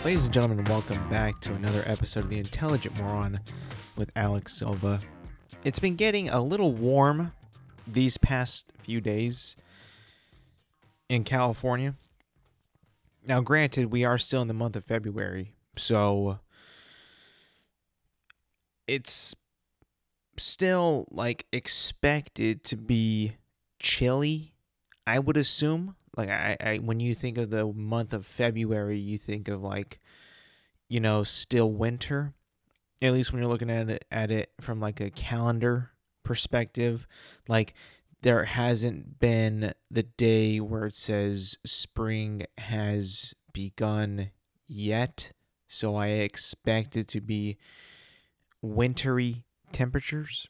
Ladies and gentlemen, welcome back to another episode of The Intelligent Moron with Alex Silva. It's been getting a little warm these past few days in California. Now, granted, we are still in the month of February, so it's still expected to be chilly, I would assume. I when you think of the month of February, you think of still winter. At least when you're looking at it from a calendar perspective. There hasn't been the day where it says spring has begun yet. So I expect it to be wintry temperatures.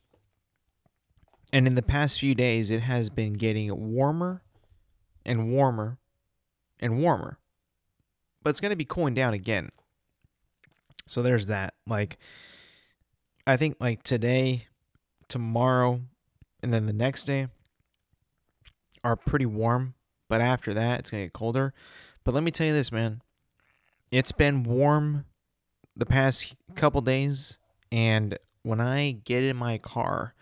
And in the past few days, it has been getting warmer and warmer and warmer. But it's going to be cooling down again. So there's that. I think today, tomorrow, and then the next day are pretty warm. But after that, it's going to get colder. But let me tell you this, man. It's been warm the past couple days. And when I get in my car,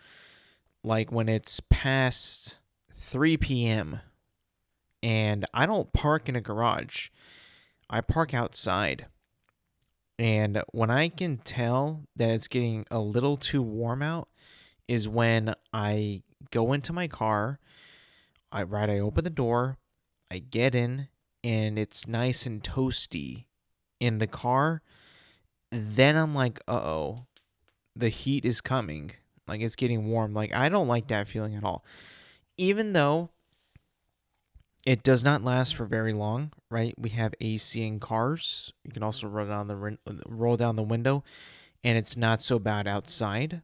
when it's past 3 p.m., and I don't park in a garage, I park outside. And when I can tell that it's getting a little too warm out is when I go into my car, I open the door, I get in, and it's nice and toasty in the car. Then I'm like, uh-oh, the heat is coming. It's getting warm. I don't like that feeling at all. Even though it does not last for very long, right? We have AC in cars. You can also roll down the window, and it's not so bad outside.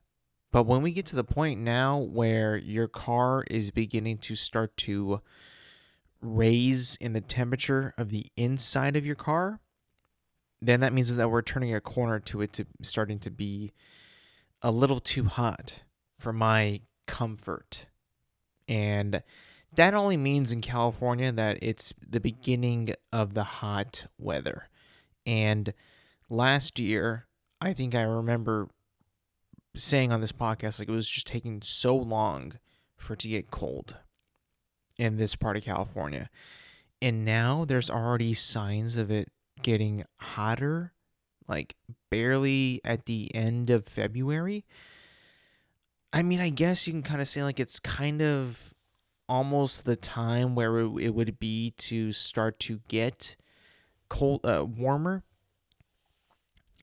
But when we get to the point now where your car is beginning to start to raise in the temperature of the inside of your car, then that means that we're turning a corner to it to starting to be a little too hot for my comfort. And that only means in California that it's the beginning of the hot weather. And last year, I think I remember saying on this podcast, it was just taking so long for it to get cold in this part of California. And now there's already signs of it getting hotter, barely at the end of February. I mean, I guess you can kind of say it's kind of almost the time where it would be to start to get warmer.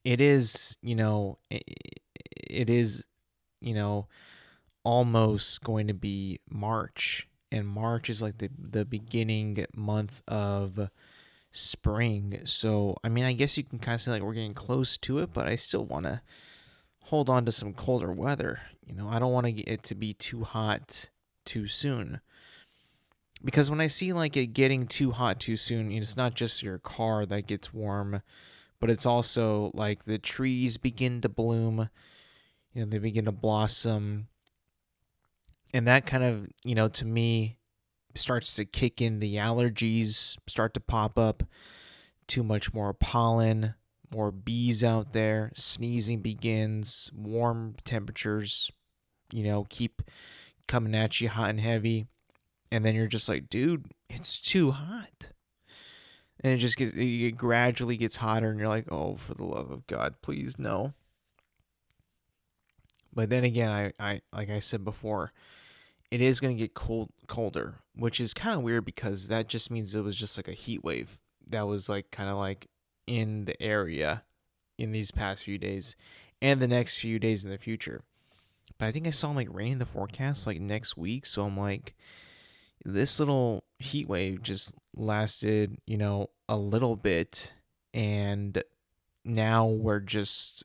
It is, it is, almost going to be March, and March is the beginning month of spring. So, I mean, I guess you can kind of say we're getting close to it, but I still want to hold on to some colder weather. I don't want it to be too hot too soon. Because when I see it getting too hot too soon, it's not just your car that gets warm, but it's also the trees begin to bloom, they begin to blossom. And that kind of, to me, starts to kick in. The allergies start to pop up. Too much more pollen, more bees out there, sneezing begins, warm temperatures, keep coming at you hot and heavy. And then you're just dude, it's too hot. And it gradually gets hotter, and you're like, oh, for the love of God, please, no. But then again, I like I said before, it is going to get colder, which is kind of weird because that just means it was just a heat wave that was kind of in the area in these past few days and the next few days in the future. But I think I saw rain in the forecast next week, so I'm this little heat wave just lasted, a little bit, and now we're just,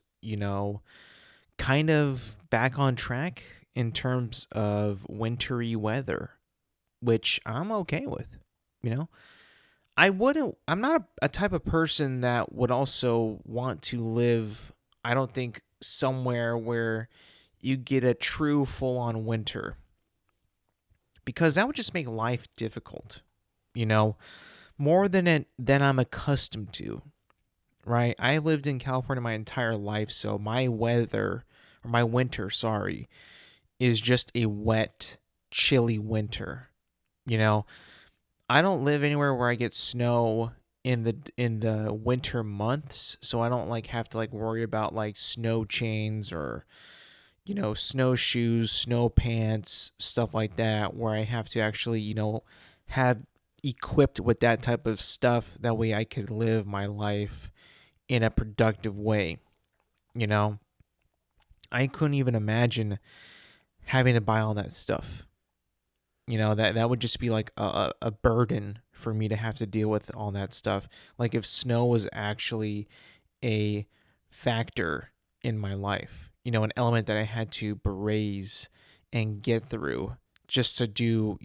kind of back on track in terms of wintry weather, which I'm okay with, I'm not a type of person that would also want to live, I don't think, somewhere where you get a true full-on winter, because that would just make life difficult, more than I'm accustomed to. right? I lived in California my entire life, so my weather, or my winter, sorry, is just a wet, chilly winter. You know, I don't live anywhere where I get snow in the winter months, so I don't like have to like worry about like snow chains or snowshoes, snow pants, stuff like that, where I have to actually, have equipped with that type of stuff. That way I could live my life in a productive way. You know, I couldn't even imagine having to buy all that stuff. That would just be like a burden for me to have to deal with all that stuff. Like if snow was actually a factor in my life, an element that I had to braze and get through just to do,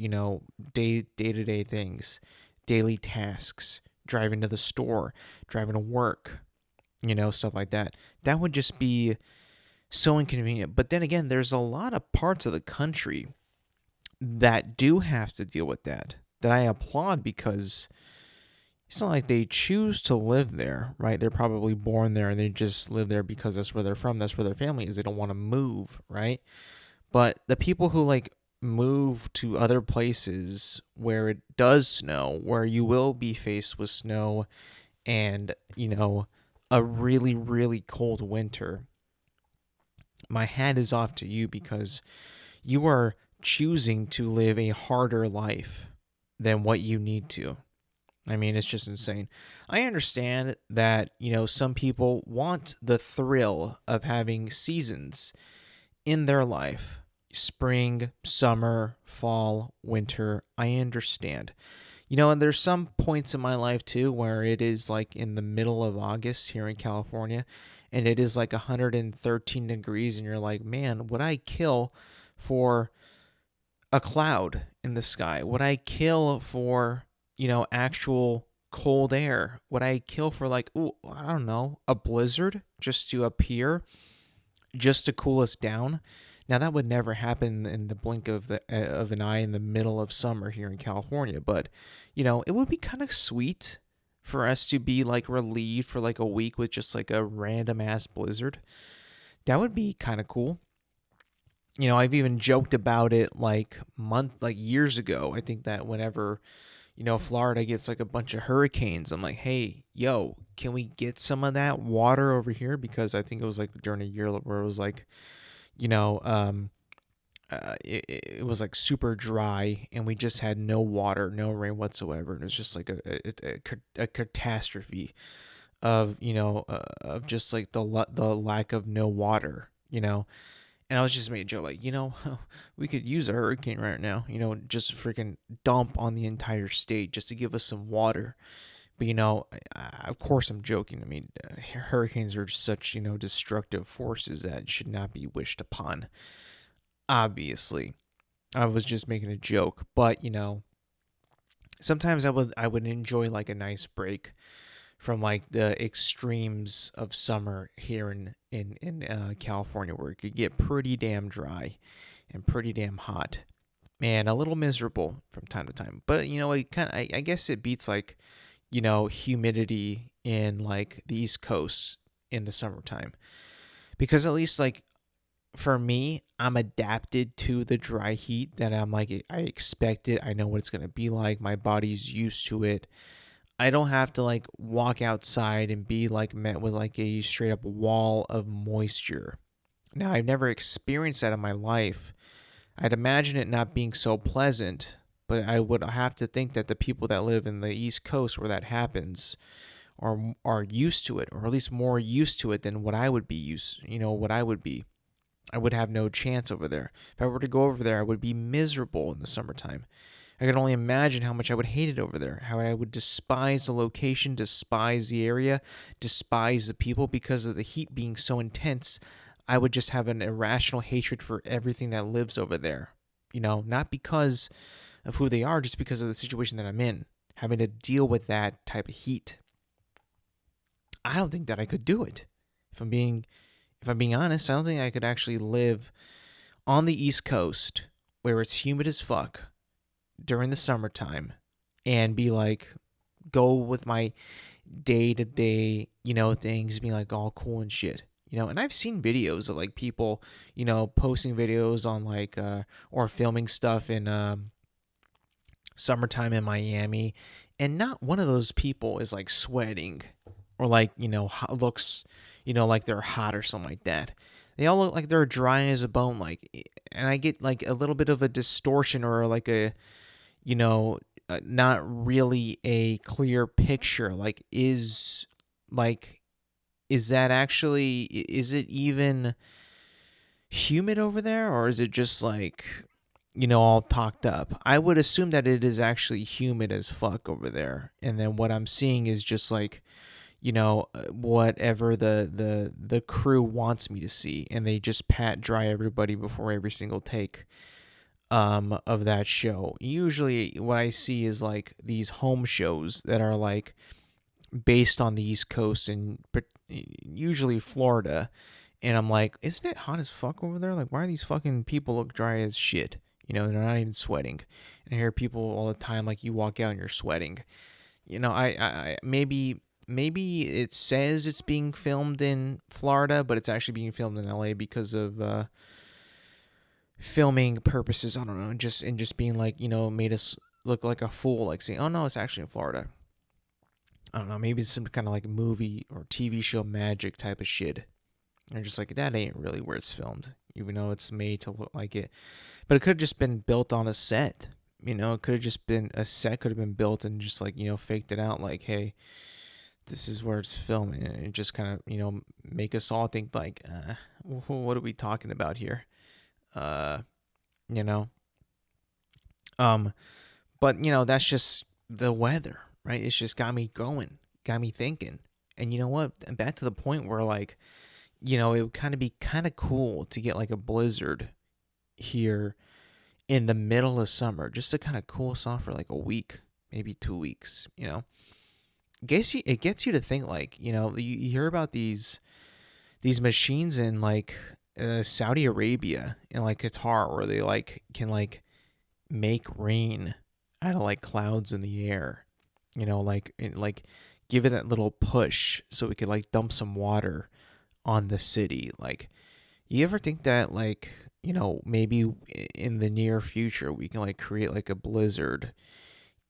day to day things, daily tasks, driving to the store, driving to work, stuff like that. That would just be so inconvenient. But then again, there's a lot of parts of the country that do have to deal with that I applaud because it's not like they choose to live there, right? They're probably born there and they just live there because that's where they're from, that's where their family is. They don't want to move, right? But the people who like move to other places where it does snow, where you will be faced with snow and, a really, really cold winter, my hat is off to you because you are choosing to live a harder life than what you need to. I mean, it's just insane. I understand that, some people want the thrill of having seasons in their life: spring, summer, fall, winter. I understand. And there's some points in my life too where it is like in the middle of August here in California and it is like 113 degrees and you're like, man, would I kill for a cloud in the sky? Would I kill for, actual cold air? Would I kill for like, ooh, I don't know, a blizzard just to appear, just to cool us down? Now that would never happen in the blink of an eye in the middle of summer here in California, but it would be kind of sweet for us to be like relieved for like a week with just like a random ass blizzard. That would be kind of cool. I've even joked about it like years ago. I think that whenever, Florida gets like a bunch of hurricanes, I'm like, hey, yo, can we get some of that water over here? Because I think it was like during a year where it was like, you know, um, it was like super dry and we just had no water, no rain whatsoever. And it was just like a catastrophe of, of just like the lack of no water, And I was just making a joke, like, we could use a hurricane right now, just freaking dump on the entire state just to give us some water. But, of course I'm joking. I mean, hurricanes are such, destructive forces that should not be wished upon. Obviously, I was just making a joke. But, sometimes I would enjoy like a nice break from like the extremes of summer here in California, where it could get pretty damn dry and pretty damn hot and a little miserable from time to time. But it kind of I guess it beats like humidity in like the East Coast in the summertime, because at least like for me, I'm adapted to the dry heat. That I'm like, I expect it. I know what it's gonna be like. My body's used to it. I don't have to like walk outside and be like met with like a straight up wall of moisture. Now, I've never experienced that in my life. I'd imagine it not being so pleasant, but I would have to think that the people that live in the East Coast where that happens are used to it, or at least more used to it than what I would be what I would be. I would have no chance over there. If I were to go over there, I would be miserable in the summertime. I can only imagine how much I would hate it over there, how I would despise the location, despise the area, despise the people because of the heat being so intense. I would just have an irrational hatred for everything that lives over there. Not because of who they are, just because of the situation that I'm in, having to deal with that type of heat. I don't think that I could do it. If I'm being honest, I don't think I could actually live on the East Coast where it's humid as fuck during the summertime and be like, go with my day to day, things being like all cool and shit. And I've seen videos of like people, posting videos on like or filming stuff in summertime in Miami, and not one of those people is like sweating or like, looks, like they're hot or something like that. They all look like they're dry as a bone, like, and I get like a little bit of a distortion or like a, not really a clear picture. Like, is that actually, is it even humid over there, or is it just like, all talked up? I would assume that it is actually humid as fuck over there. And then what I'm seeing is just like, whatever the crew wants me to see, and they just pat dry everybody before every single take of that show. Usually what I see is like these home shows that are like based on the East Coast and usually Florida. And I'm like, isn't it hot as fuck over there? Like, why are these fucking people look dry as shit? They're not even sweating. And I hear people all the time, like, you walk out and you're sweating. I maybe it says it's being filmed in Florida, but it's actually being filmed in LA because of filming purposes. I don't know, just being like, made us look like a fool, like saying, oh no, it's actually in Florida. I don't know, maybe it's some kind of like movie or TV show magic type of shit. They're just like, that ain't really where it's filmed, even though it's made to look like it. But it could have just been built on a set. It could have just been a set, could have been built and just like, faked it out like, hey, this is where it's filming. And just kind of, make us all think like, what are we talking about here? you know. But that's just the weather, right? It's just got me going, got me thinking. And you know what? Back to the point where like, it would kind of be kind of cool to get like a blizzard here in the middle of summer, just to kind of cool us off for like a week, maybe 2 weeks. It gets you to think like, you hear about these machines in like Saudi Arabia and like Qatar where they like can like make rain out of like clouds in the air, like give it that little push so we could like dump some water on the city. Like, you ever think that like, maybe in the near future we can like create like a blizzard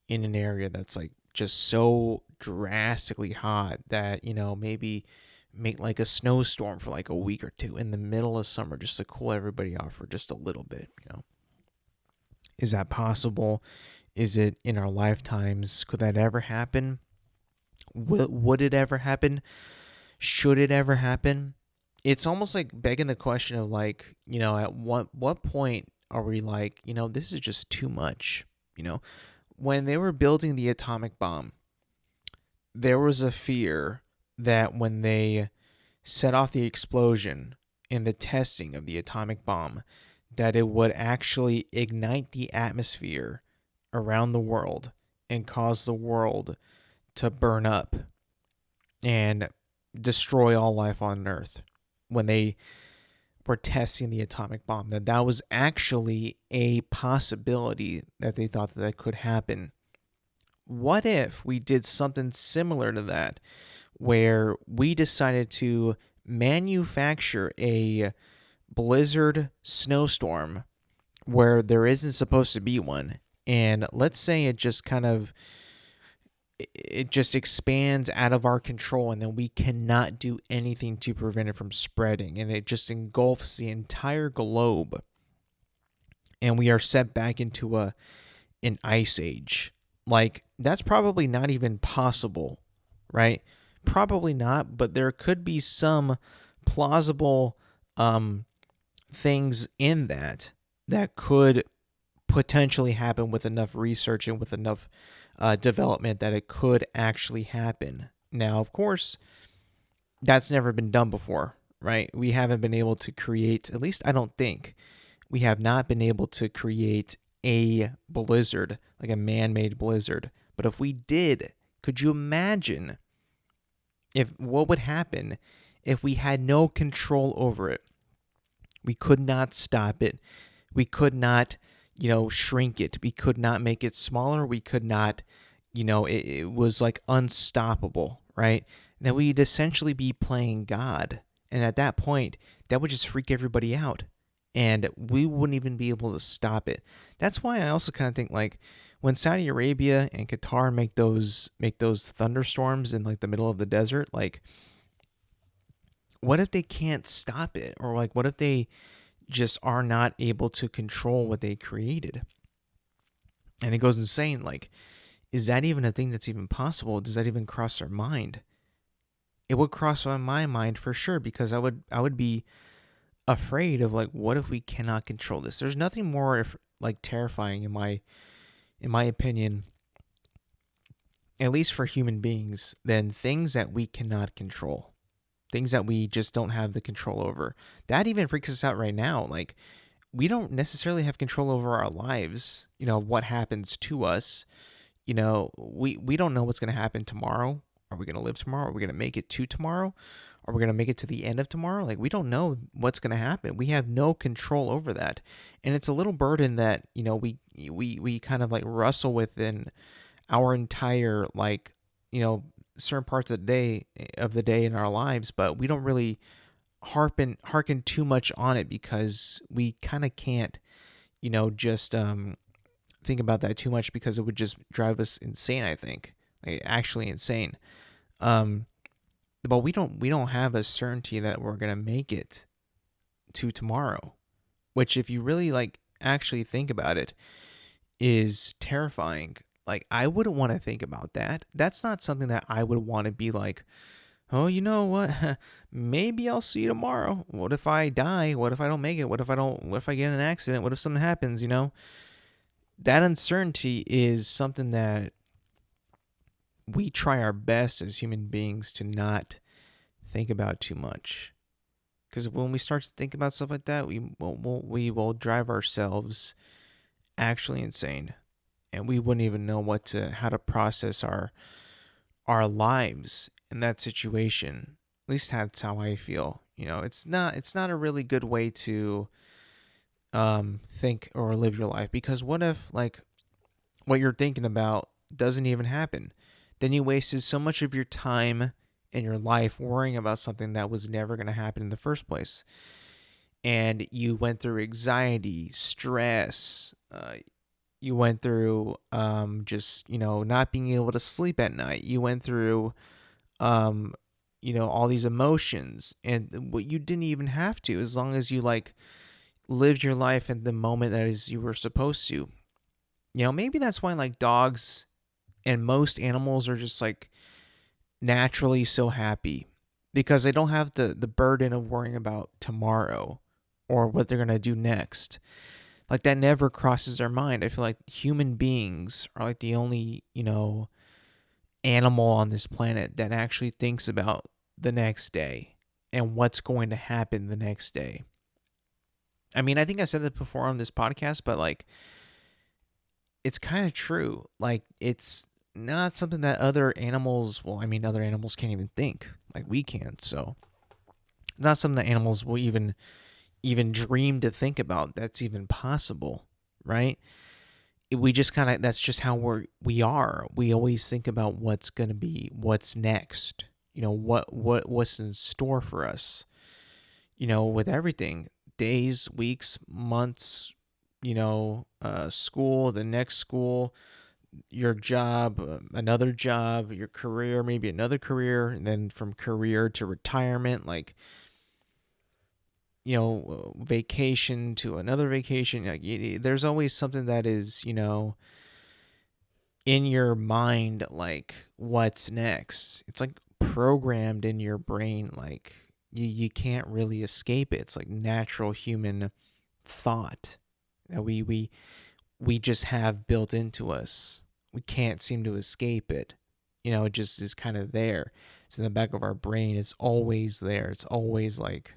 in an area that's like just so drastically hot that, maybe make like a snowstorm for like a week or two in the middle of summer just to cool everybody off for just a little bit. Is that possible? Is it in our lifetimes? Could that ever happen? Would it ever happen? Should it ever happen? It's almost like begging the question of like, at what point are we like, this is just too much. When they were building the atomic bomb, there was a fear that when they set off the explosion in the testing of the atomic bomb, that it would actually ignite the atmosphere around the world and cause the world to burn up and destroy all life on Earth. When they were testing the atomic bomb, that was actually a possibility that they thought that could happen. What if we did something similar to that, where we decided to manufacture a blizzard snowstorm where there isn't supposed to be one, and let's say it just expands out of our control, and then we cannot do anything to prevent it from spreading, and it just engulfs the entire globe, and we are set back into an ice age. Like, that's probably not even possible, right? Probably not, but there could be some plausible things in that could potentially happen with enough research and with enough development that it could actually happen. Now, of course, that's never been done before, right? We haven't been able to create, at least I don't think, we have not been able to create a blizzard, like a man-made blizzard. But if we did, could you imagine what would happen if we had no control over it? We could not stop it. We could not, shrink it. We could not make it smaller. We could not, it was like unstoppable, right? Then we'd essentially be playing God. And at that point, that would just freak everybody out. And we wouldn't even be able to stop it. That's why I also kind of think like when Saudi Arabia and Qatar make those thunderstorms in like the middle of the desert, like what if they can't stop it? Or like what if they just are not able to control what they created? And it goes insane. Like, is that even a thing that's even possible? Does that even cross our mind? It would cross my mind for sure because I would be afraid of like what if we cannot control this? There's nothing more like terrifying in my opinion, at least for human beings, than things that we cannot control. Things that we just don't have the control over. That even freaks us out right now. Like we don't necessarily have control over our lives, what happens to us. We don't know what's going to happen tomorrow. Are we going to live tomorrow? Are we going to make it to tomorrow? Are we going to make it to the end of tomorrow? Like, we don't know what's going to happen. We have no control over that. And it's a little burden that, we kind of like wrestle with in our entire, like, certain parts of the day in our lives, but we don't really harken too much on it because we kind of can't, just think about that too much because it would just drive us insane, I think. Like actually insane. But we don't have a certainty that we're going to make it to tomorrow, which if you really like actually think about it is terrifying. Like I wouldn't want to think about that. That's not something that I would want to be like, "Oh, you know what? Maybe I'll see you tomorrow. What if I die? What if I don't make it? What if I get in an accident? What if something happens, That uncertainty is something that we try our best as human beings to not think about too much. Because when we start to think about stuff like that, we will drive ourselves actually insane, and we wouldn't even know how to process our lives in that situation. At least that's how I feel. It's not a really good way to think or live your life, because what if like what you're thinking about doesn't even happen? Then you wasted so much of your time and your life worrying about something that was never going to happen in the first place. And you went through anxiety, stress, you went through just, not being able to sleep at night. You went through, all these emotions, and what you didn't even have to, as long as you like lived your life in the moment that is you were supposed to. Maybe that's why like dogs and most animals are just like naturally so happy, because they don't have the burden of worrying about tomorrow or what they're going to do next. Like that never crosses their mind. I feel like human beings are like the only, animal on this planet that actually thinks about the next day and what's going to happen the next day. I mean, I think I said that before on this podcast, but like it's kind of true. Like it's not something that other animals, well, I mean, other animals can't even think like we can. So it's not something that animals will even dream to think about that's even possible, right? We just kind of, that's just how we are. We always think about what's going to be, what's next, what's in store for us, with everything, days, weeks, months, school, the next school, your job, another job, your career, maybe another career, and then from career to retirement, like, vacation to another vacation. Like, there's always something that is, in your mind, like what's next. It's like programmed in your brain, like you can't really escape it. It's like natural human thought that we just have built into us. We can't seem to escape it. It just is kind of there. It's in the back of our brain. It's always there. It's always like,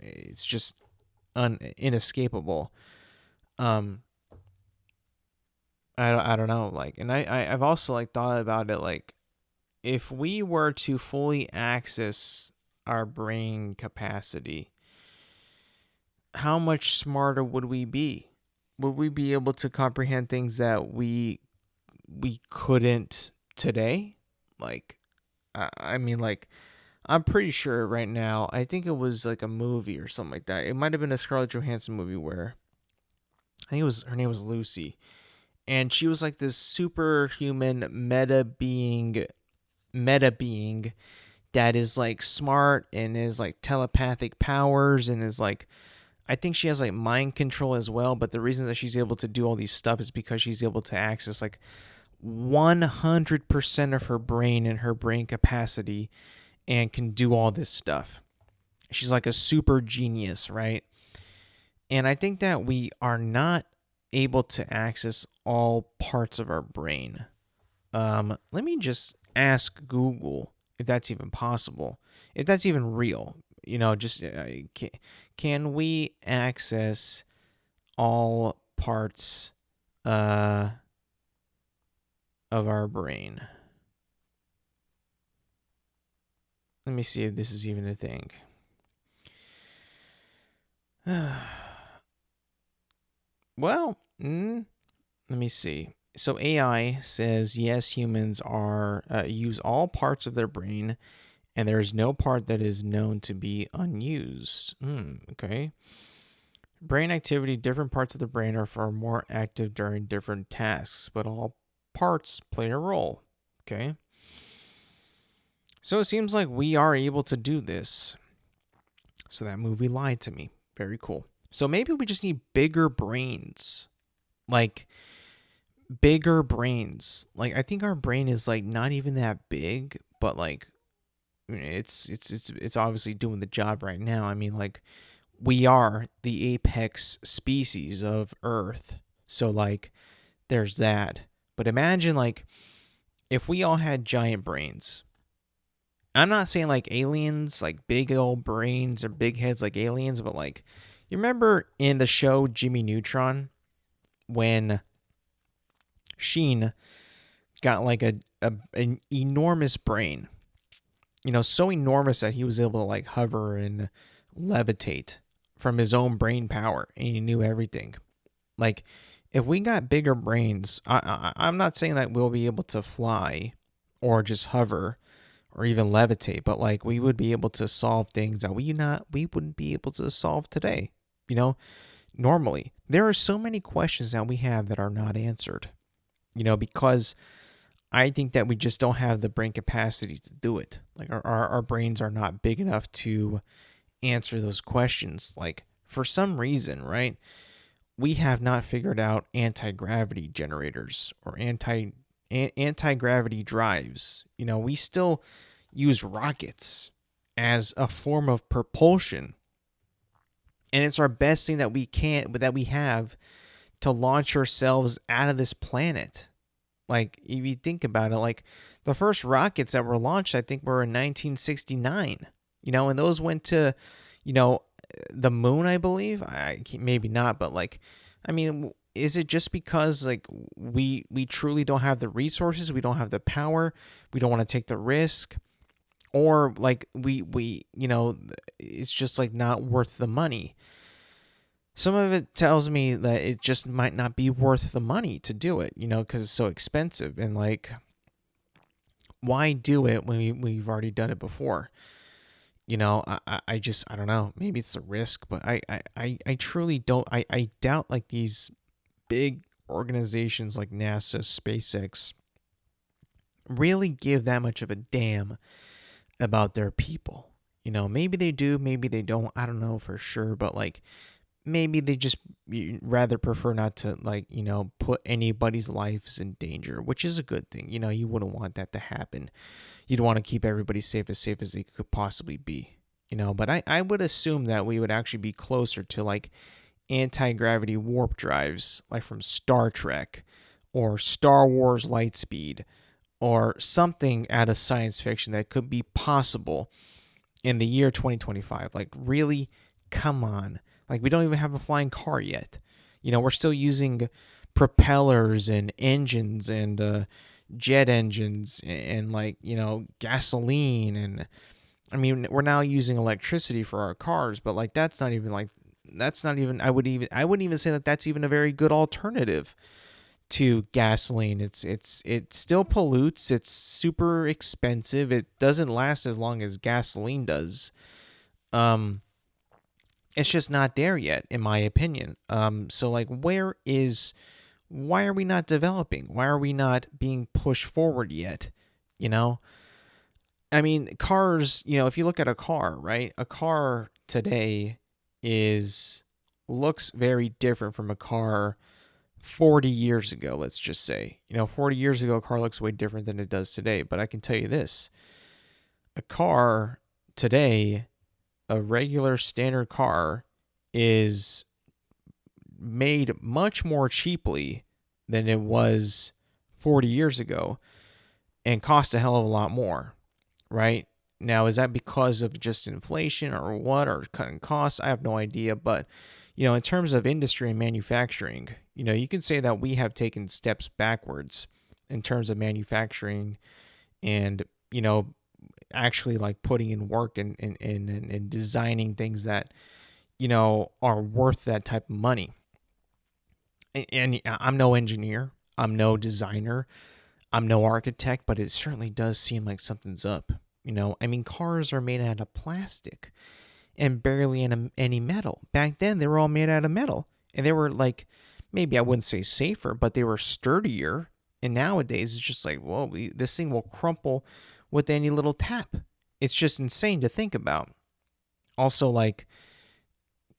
it's just inescapable. I don't know. Like, and I've also like thought about it. Like, if we were to fully access our brain capacity, how much smarter would we be? Would we be able to comprehend things that we couldn't today? Like, I mean, like, I'm pretty sure right now. I think it was like a movie or something like that. It might have been a Scarlett Johansson movie where I think it was her name was Lucy, and she was like this superhuman meta being that is like smart and is like telepathic powers and is like, I think she has like mind control as well, but the reason that she's able to do all these stuff is because she's able to access like 100% of her brain and her brain capacity and can do all this stuff. She's like a super genius, right? And I think that we are not able to access all parts of our brain. Let me just ask Google if that's even possible, if that's even real. Just can we access all parts uh, of our brain? Let me see if this is even a thing. Well, let me see. So AI says yes, humans are use all parts of their brain, and there is no part that is known to be unused. Okay. Brain activity, different parts of the brain are far more active during different tasks, but all parts play a role. Okay. So it seems like we are able to do this. So that movie lied to me. Very cool. So maybe we just need bigger brains. Like bigger brains. Like I think our brain is like not even that big, but like it's obviously doing the job right now. I mean, like we are the apex species of Earth. So like there's that. But imagine like if we all had giant brains. I'm not saying like aliens, like big old brains or big heads like aliens, but like you remember in the show Jimmy Neutron when Sheen got like an enormous brain, so enormous that he was able to like hover and levitate from his own brain power, and he knew everything. Like, if we got bigger brains, I'm not saying that we'll be able to fly or just hover or even levitate, but like we would be able to solve things that we wouldn't be able to solve today. Normally there are so many questions that we have that are not answered. Because I think that we just don't have the brain capacity to do it. Like our brains are not big enough to answer those questions. Like for some reason, right? We have not figured out anti-gravity generators or anti-gravity drives. We still use rockets as a form of propulsion. And it's our best thing that we have to launch ourselves out of this planet. Like, if you think about it, like the first rockets that were launched, I think were in 1969, and those went to, the moon, I believe. Maybe not, but like, I mean, is it just because like we truly don't have the resources, we don't have the power, we don't want to take the risk, or like we it's just like not worth the money? Some of it tells me that it just might not be worth the money to do it, because it's so expensive. And like, why do it when we've already done it before? I don't know. Maybe it's a risk, but I truly don't. I doubt like these big organizations like NASA, SpaceX really give that much of a damn about their people. Maybe they do, maybe they don't. I don't know for sure, but like, maybe they just rather prefer not to like, put anybody's lives in danger, which is a good thing. You wouldn't want that to happen. You'd want to keep everybody safe as they could possibly be, but I would assume that we would actually be closer to like anti-gravity warp drives, like from Star Trek or Star Wars Lightspeed or something out of science fiction that could be possible in the year 2025. Like, really, come on. Like, we don't even have a flying car yet. We're still using propellers and engines and jet engines and like, gasoline. And I mean, we're now using electricity for our cars, but like, I wouldn't even say that that's even a very good alternative to gasoline. It still pollutes. It's super expensive. It doesn't last as long as gasoline does. Um, it's just not there yet, in my opinion. So like, why are we not developing? Why are we not being pushed forward yet? You know, I mean, cars. You know, if you look at a car, right? A car today is looks very different from a car 40 years ago, let's just say. 40 years ago, a car looks way different than it does today. But I can tell you this, a car today, a regular standard car, is made much more cheaply than it was 40 years ago and cost a hell of a lot more, right? Now, is that because of just inflation or what, or cutting costs? I have no idea. But, in terms of industry and manufacturing, you can say that we have taken steps backwards in terms of manufacturing and, actually like putting in work and designing things that, are worth that type of money. And I'm no engineer, I'm no designer, I'm no architect, but it certainly does seem like something's up. I mean, cars are made out of plastic and barely any metal. Back then, they were all made out of metal, and they were like, maybe I wouldn't say safer, but they were sturdier. And nowadays, it's just like, whoa, this thing will crumple with any little tap. It's just insane to think about. Also, like,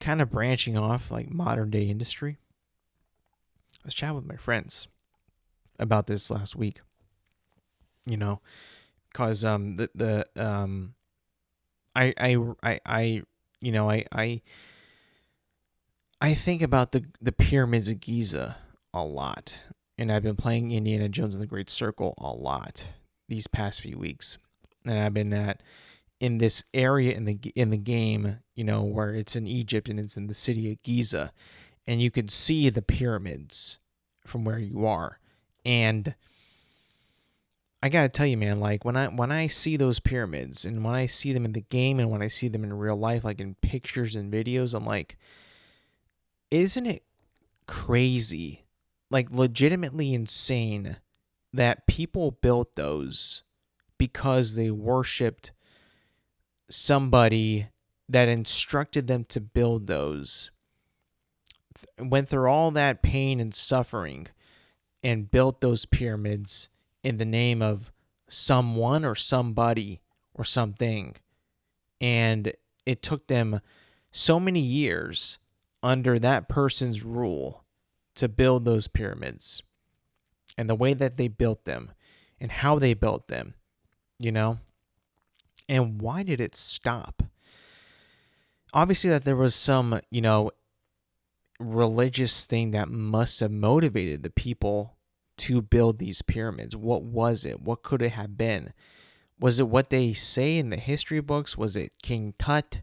kind of branching off, like modern day industry. I was chatting with my friends about this last week. Because I think about the pyramids of Giza a lot, and I've been playing Indiana Jones and the Great Circle a lot these past few weeks, and I've been in this area in the game, where it's in Egypt and it's in the city of Giza, and you can see the pyramids from where you are, and I gotta tell you, man, like when I see those pyramids and when I see them in the game and when I see them in real life, like in pictures and videos, I'm like, isn't it crazy, like legitimately insane, that people built those because they worshipped somebody that instructed them to build those, went through all that pain and suffering and built those pyramids in the name of someone or somebody or something. And it took them so many years under that person's rule to build those pyramids, and the way that they built them and how they built them, And why did it stop? Obviously that there was some, religious thing that must have motivated the people to build these pyramids. What was it? What could it have been? Was it what they say in the history books? Was it King Tut?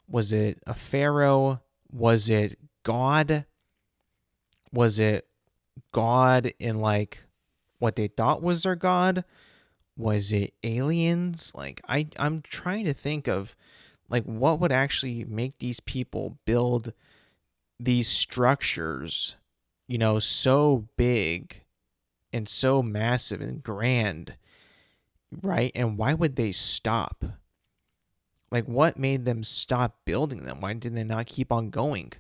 Was it a pharaoh? Was it God? Was it God in like what they thought was their God? Was it aliens? Like I'm trying to think of like what would actually make these people build these structures, so big and so massive and grand, right? And why would they stop? Like, what made them stop building them? Why did they not keep on going?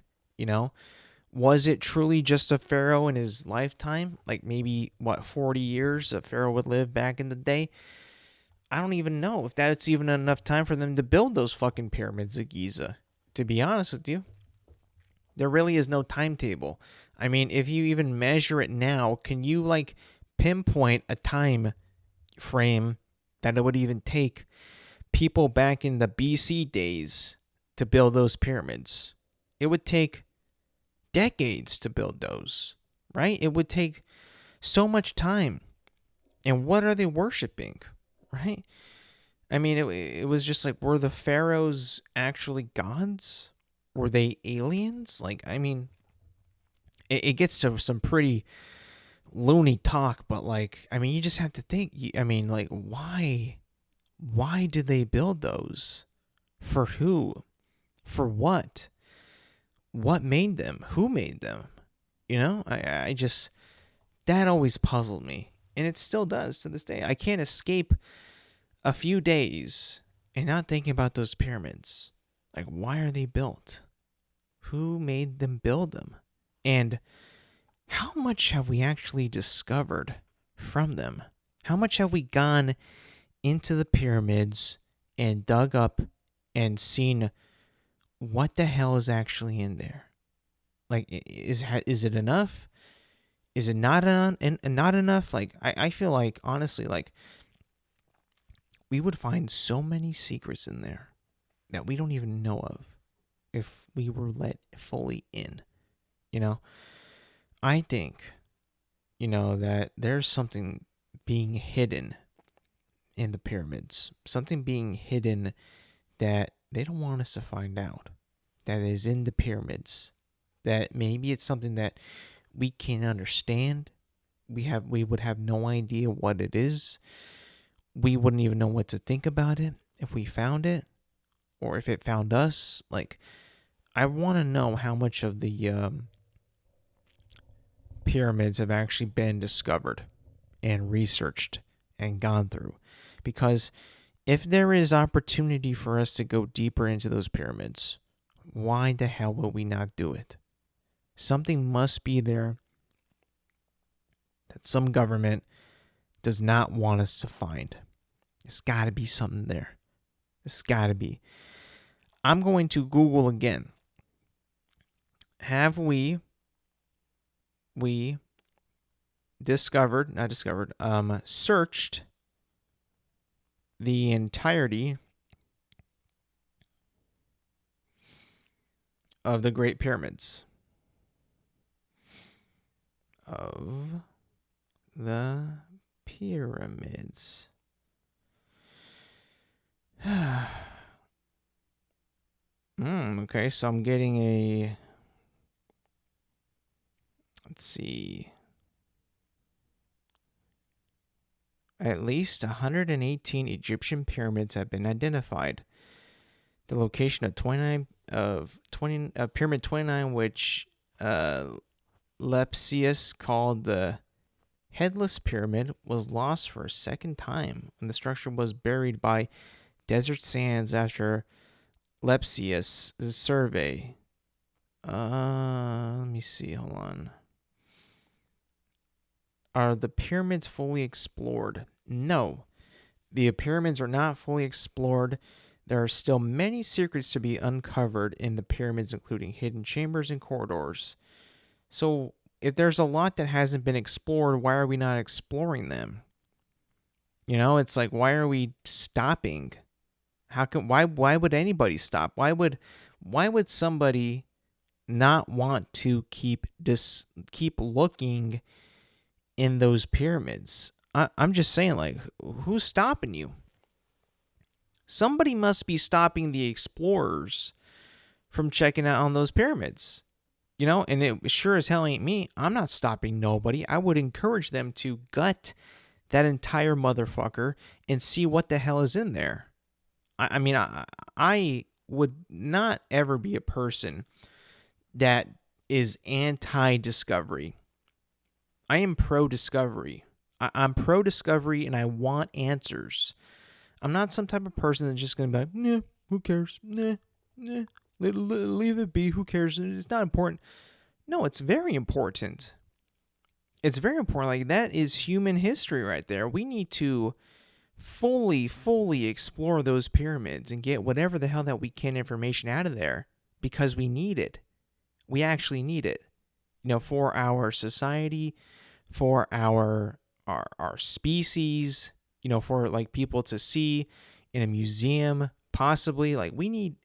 Was it truly just a pharaoh in his lifetime? Like maybe 40 years a pharaoh would live back in the day? I don't even know if that's even enough time for them to build those fucking pyramids of Giza. To be honest with you, there really is no timetable. I mean, if you even measure it now, can you like pinpoint a time frame that it would even take people back in the BC days to build those pyramids? It would take decades to build those, right? It would take so much time. And what are they worshiping, right? I mean, it was just like, were the pharaohs actually gods? Were they aliens? Like, I mean, it gets to some pretty loony talk, but like, I mean, you just have to think, I mean, like, why did they build those? For who? For what? What made them? Who made them? I just That always puzzled me, and it still does to this day. I can't escape a few days and not thinking about those pyramids. Like, why are they built? Who made them build them? And how much have we actually discovered from them? How much have we gone into the pyramids and dug up and seen what the hell is actually in there? Like, is it enough? Is it not not enough? Like, I feel like, honestly, like, we would find so many secrets in there that we don't even know of if we were let fully in. You know, I think, that there's something being hidden in the pyramids, something being hidden that they don't want us to find out, that is in the pyramids, that maybe it's something that we can't understand. We would have no idea what it is. We wouldn't even know what to think about it if we found it, or if it found us. Like, I want to know how much of the pyramids have actually been discovered and researched and gone through. Because if there is opportunity for us to go deeper into those pyramids, why the hell would we not do it? Something must be there that some government does not want us to find. There's got to be something there. There's got to be. I'm going to Google again. Have we searched the entirety of the Great Pyramids? Of the pyramids. Okay, so I'm getting a... Let's see. At least 118 Egyptian pyramids have been identified. The location of Pyramid 29, which Lepsius called the Headless Pyramid, was lost for a second time when the structure was buried by desert sands after Lepsius' survey. Let me see. Hold on. Are the pyramids fully explored? No. The pyramids are not fully explored. There are still many secrets to be uncovered in the pyramids, including hidden chambers and corridors. So, if there's a lot that hasn't been explored, why are we not exploring them? It's like, why are we stopping? Why would anybody stop? Why would somebody not want to keep looking in those pyramids? I'm just saying, like, who's stopping you? Somebody must be stopping the explorers from checking out on those pyramids. And it sure as hell ain't me. I'm not stopping nobody. I would encourage them to gut that entire motherfucker and see what the hell is in there. I would not ever be a person that is anti-discovery. I am pro-discovery. I'm pro-discovery, and I want answers. I'm not some type of person that's just going to be like, nah, who cares? Nah. Leave it be. Who cares? It's not important. No, it's very important. It's very important. Like, that is human history right there. We need to fully explore those pyramids and get whatever the hell that we can information out of there, because we need it. We actually need it. For our society, for our species, for like people to see in a museum, possibly. Like, we need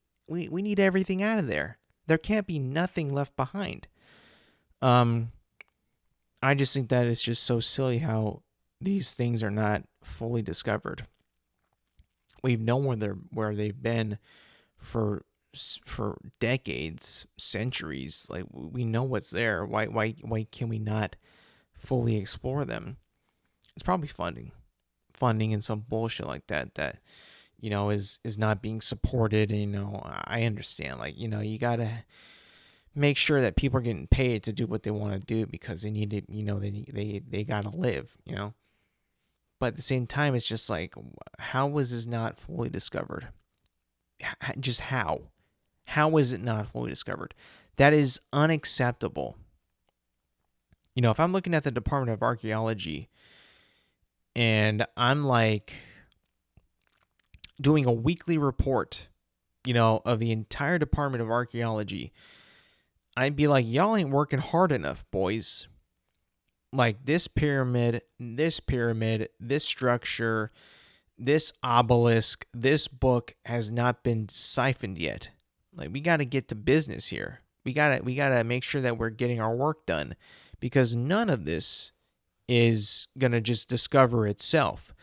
everything out of there. There can't be nothing left behind. I just think that it's just so silly how these things are not fully discovered. We've known where they've been for decades, centuries. Like, we know what's there. Why can we not fully explore them? It's probably funding and some bullshit like that is not being supported. And I understand, like, you gotta make sure that people are getting paid to do what they want to do because they need to, they got to live, But at the same time, it's just like, how was this not fully discovered? Just how? How is it not fully discovered? That is unacceptable. If I'm looking at the Department of Archaeology and I'm like doing a weekly report, of the entire Department of Archaeology, I'd be like, y'all ain't working hard enough, boys. Like this pyramid, this structure, this obelisk, this book has not been siphoned yet. Like we got to get to business here. We got to make sure that we're getting our work done because none of this is going to just discover itself.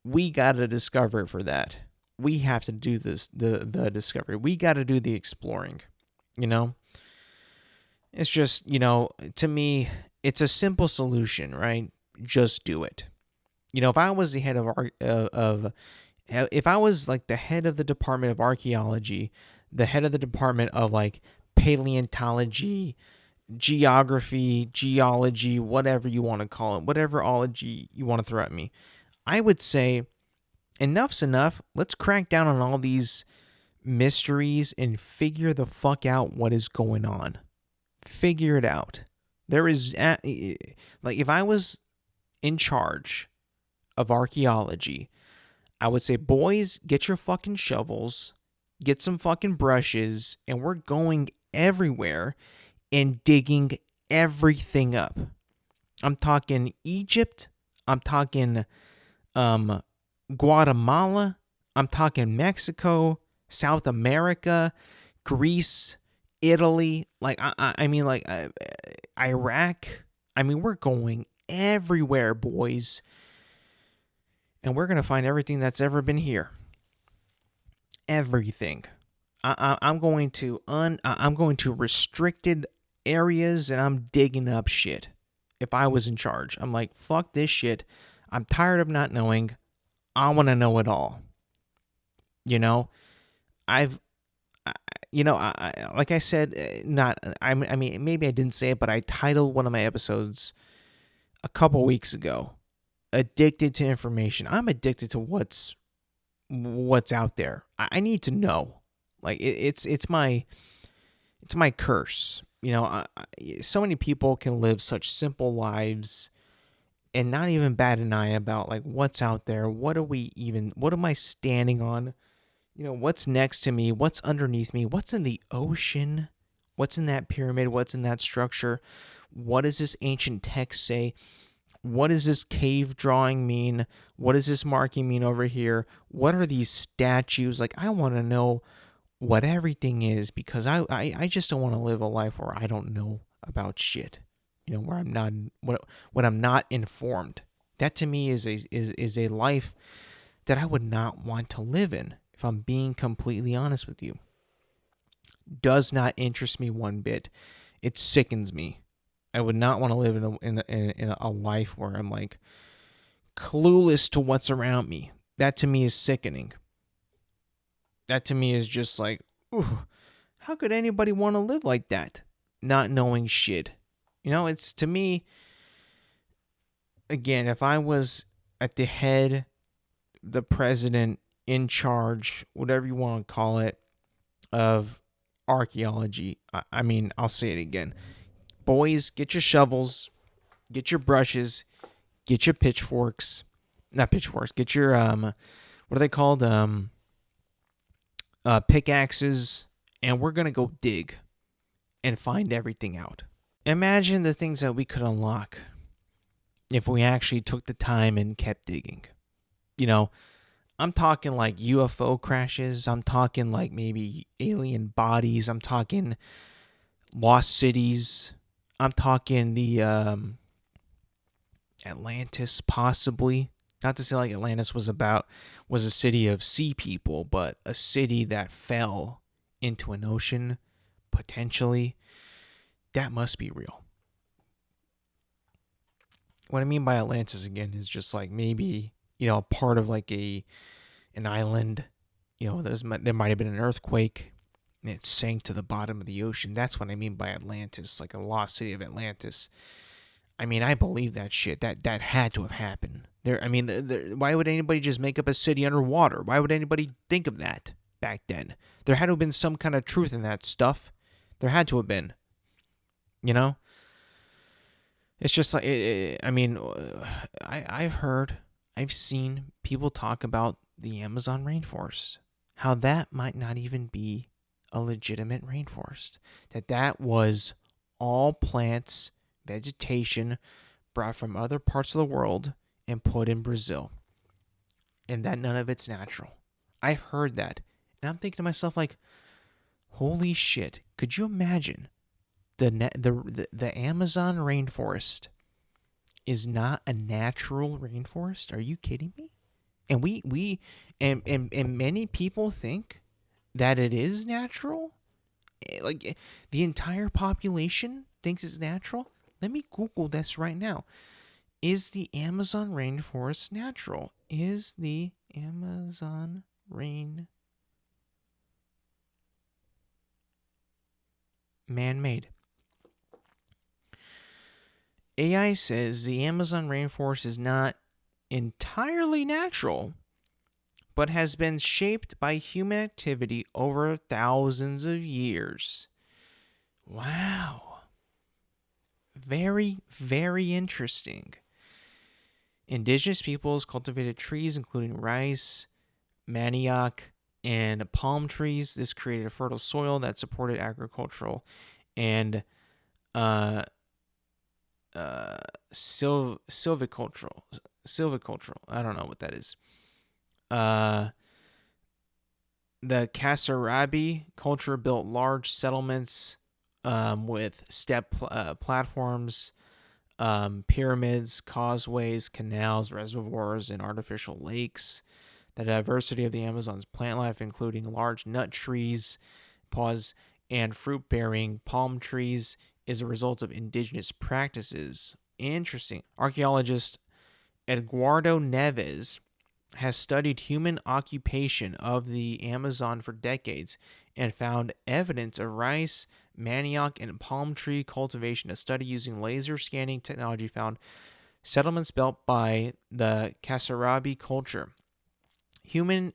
We got to discover it for that. We have to do this the discovery. We got to do the exploring, It's just, to me, it's a simple solution, right? Just do it. If I was the head if I was like the head of the Department of Archaeology, the head of the Department of like paleontology, geography, geology, whatever you want to call it, whatever ology you want to throw at me, I would say enough's enough. Let's crack down on all these mysteries and figure the fuck out what is going on. Figure it out. There is, like, if I was in charge of archaeology, I would say, boys, get your fucking shovels, get some fucking brushes, and we're going everywhere and digging everything up. I'm talking Egypt. I'm talking Guatemala. I'm talking Mexico, South America, Greece, Italy, Iraq. We're going everywhere, boys. And we're going to find everything that's ever been here. Everything. I'm going to restricted areas and I'm digging up shit. If I was in charge, I'm like, fuck this shit. I'm tired of not knowing. I want to know it all. Like I said, maybe I didn't say it, but I titled one of my episodes a couple weeks ago, "Addicted to Information." I'm addicted to what's out there. I need to know. Like it's my curse. So many people can live such simple lives and not even bat an eye about like what's out there. What am I standing on? What's next to me? What's underneath me? What's in the ocean? What's in that pyramid? What's in that structure? What does this ancient text say? What does this cave drawing mean? What does this marking mean over here? What are these statues? Like, I want to know what everything is because I just don't want to live a life where I don't know about shit. Where I'm not when I'm not informed. That to me is a life that I would not want to live in. If I'm being completely honest with you, does not interest me one bit. It sickens me. I would not want to live in a life where I'm like clueless to what's around me. That to me is sickening. That to me is just like, ooh, how could anybody want to live like that? Not knowing shit. It's to me, again, if I was at the head, the president, in charge, whatever you want to call it, of archaeology, I'll say it again. Boys, get your shovels, get your brushes, get your pitchforks. Not pitchforks. Get your, what are they called? Pickaxes. And we're going to go dig and find everything out. Imagine the things that we could unlock if we actually took the time and kept digging. I'm talking like UFO crashes. I'm talking like maybe alien bodies. I'm talking lost cities. I'm talking the Atlantis, possibly. Not to say like Atlantis was a city of sea people, but a city that fell into an ocean, potentially. That must be real. What I mean by Atlantis, again, is just like maybe, part of like an island. There might have been an earthquake. And it sank to the bottom of the ocean. That's what I mean by Atlantis, like a lost city of Atlantis. I mean, I believe that shit. That had to have happened. Why would anybody just make up a city underwater? Why would anybody think of that back then? There had to have been some kind of truth in that stuff. There had to have been. You know? It's just like, I've seen people talk about the Amazon rainforest. How that might not even be a legitimate rainforest. That was all plants, vegetation brought from other parts of the world and put in Brazil. And that none of it's natural. I've heard that. And I'm thinking to myself, like, holy shit, could you imagine the Amazon rainforest is not a natural rainforest? Are you kidding me? And and many people think that it is natural. Like, the entire population thinks it's natural. Let me Google this right now. Is the Amazon rainforest natural? Is the Amazon rain man-made? AI says the Amazon rainforest is not entirely natural, but has been shaped by human activity over thousands of years. Wow. Very, very interesting. Indigenous peoples cultivated trees, including rice, manioc, and palm trees. This created a fertile soil that supported agricultural and silvicultural. I don't know what that is. The Kasarabi culture built large settlements with step platforms, pyramids, causeways, canals, reservoirs, and artificial lakes. The diversity of the Amazon's plant life, including large nut trees, and fruit-bearing palm trees, is a result of indigenous practices. Interesting. Archaeologist Eduardo Neves has studied human occupation of the Amazon for decades and found evidence of rice, manioc, and palm tree cultivation. A study using laser scanning technology found settlements built by the Kasarabi culture. Human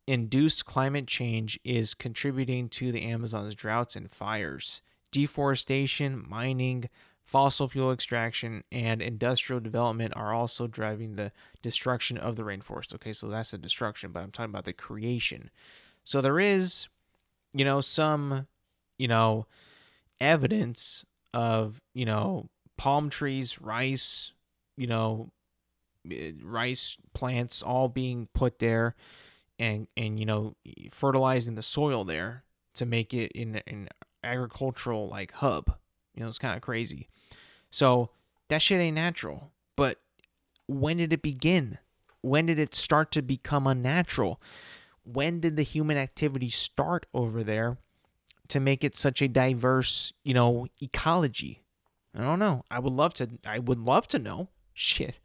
induced climate change is contributing to the Amazon's droughts and fires. Deforestation, mining, fossil fuel extraction, and industrial development are also driving the destruction of the rainforest. Okay, so that's the destruction, but I'm talking about the creation. So there is, some, evidence of, palm trees, rice, rice plants all being put there and fertilizing the soil there to make it an agricultural like hub. It's kind of crazy. So that shit ain't natural. But when did it begin? When did it start to become unnatural? When did the human activity start over there to make it such a diverse, ecology? I don't know. I would love to know. Shit.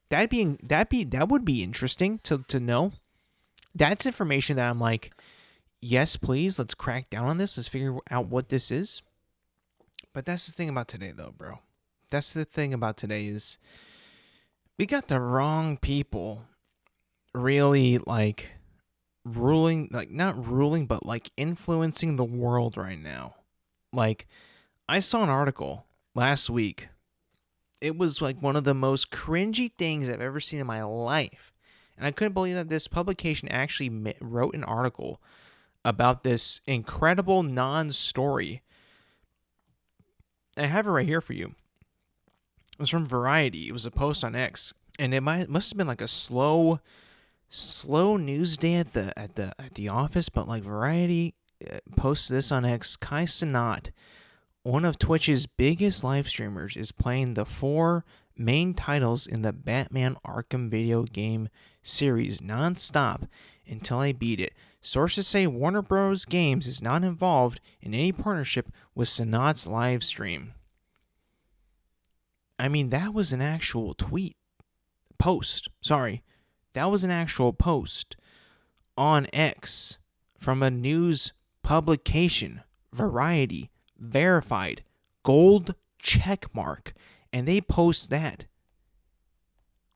That would be interesting to know. That's information that I'm like, yes, please, let's crack down on this. Let's figure out what this is. But that's the thing about today, though, bro. That's the thing about today is we got the wrong people really, like, ruling, like, not ruling, but, like, influencing the world right now. Like, I saw an article last week. It was, like, one of the most cringy things I've ever seen in my life. And I couldn't believe that this publication actually wrote an article about this incredible non-story. I have it right here for you. It was from Variety. It was a post on X, and it must have been like a slow news day at the office. But like Variety posted this on X. Kai Cenat, one of Twitch's biggest live streamers, is playing the 4 main titles in the Batman Arkham video game series non-stop until I beat it. Sources say Warner Bros. Games is not involved in any partnership with Cenat's live stream. I mean, that was an actual post. Sorry. That was an actual post on X from a news publication, Variety, verified, gold check mark, and they post that.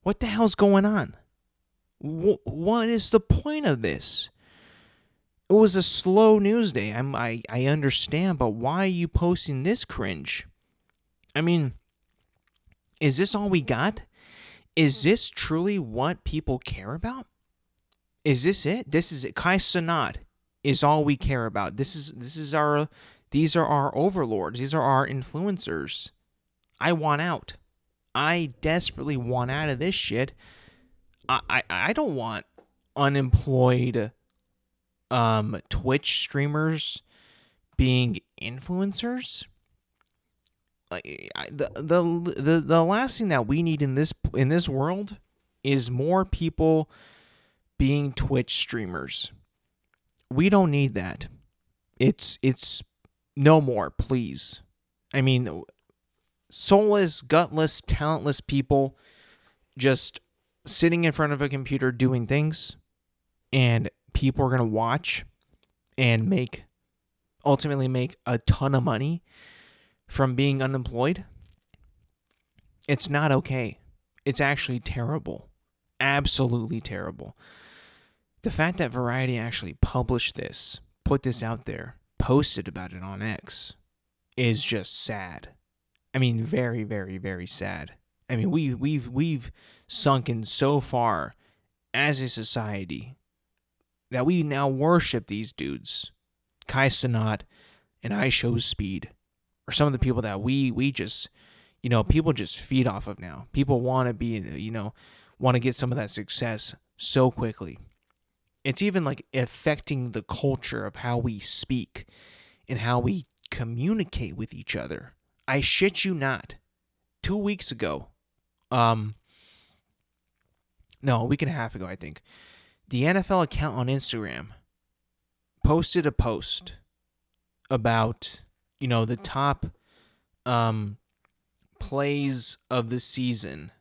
What the hell's going on? What is the point of this? It was a slow news day. I understand, but why are you posting this cringe? I mean, is this all we got? Is this truly what people care about? Is this it? This is it. Kai Cenat is all we care about. These are our overlords. These are our influencers. I want out. I desperately want out of this shit. I don't want unemployed Twitch streamers being influencers. Like the last thing that we need in this world is more people being Twitch streamers. We don't need that. It's no more, please. I mean, soulless, gutless, talentless people just sitting in front of a computer doing things, and people are going to watch and ultimately make a ton of money from being unemployed. It's not okay. It's actually terrible. Absolutely terrible. The fact that Variety actually published this, put this out there, posted about it on X, is just sad. I mean, very, very, very sad. I mean, we've sunken so far as a society that we now worship these dudes, Kai Cenat and iShowSpeed, are some of the people that we just, people just feed off of now. People want to be, want to get some of that success so quickly. It's even like affecting the culture of how we speak and how we communicate with each other. I shit you not. 2 weeks ago, a week and a half ago, I think, the NFL account on Instagram posted a post about, the top plays of the season,